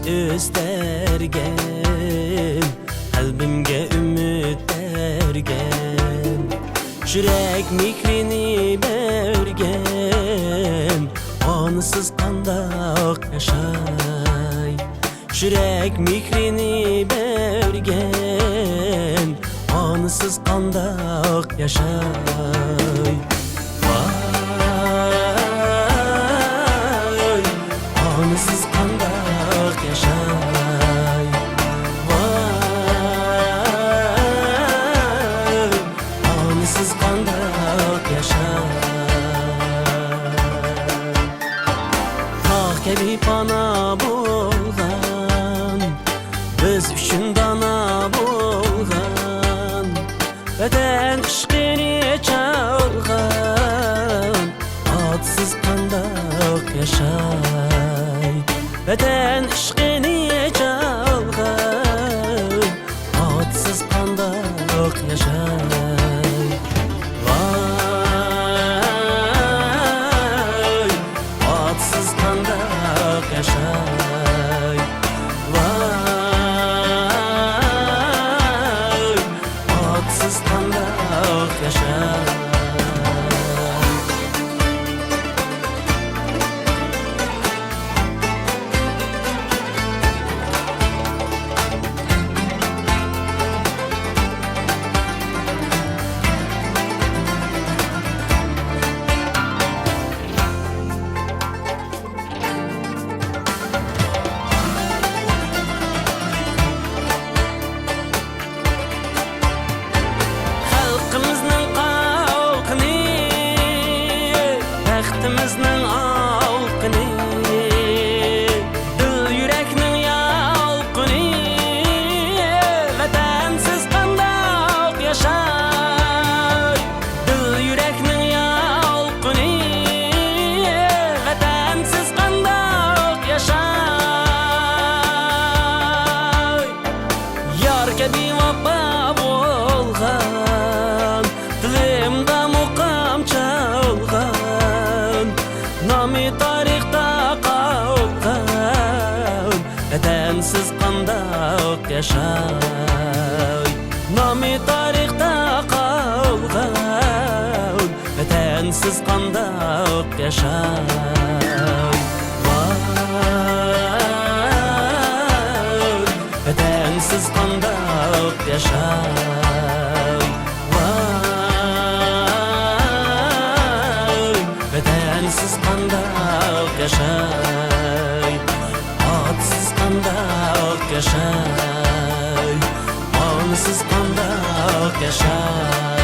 Östergen kalbimge ümit bergen, yürek mikrini bergen, onsiz qandaq yaşay. Yürek mikrini bergen, onsiz qandaq yaşay. Vay, onsiz qandaq yaşay. Vay, onsiz qandaq yaşay. Tağ kabi pana bo'lgan, biz uchun dona bo'lgan, vatan ishqini chalgan, otsiz qandaq yaşay. Vatan ishqini chalgan, otsiz qandaq yaşay. Vay, otsiz qandaq yaşay. Vay, otsiz qandaq yaşay. Xalqimizning qalqini, baxtimizning olqini, dil yurakning yolqini, vatansiz qandoq yashay. Dil yurakning yolqini, vatansiz qandoq yashay. Yorga bevafo bo'lgan, dilimda muqam chalgan, nomi tarixda qolgan, vatansiz qandoq yaşay. Nomi tarixda qolgan, vatansiz qandoq yaşay. Vay, vatansiz qandoq yaşay. Vay, vatansiz qandoq yaşay. Otsiz qandoq yaşay. Onsiz qandoq yaşay.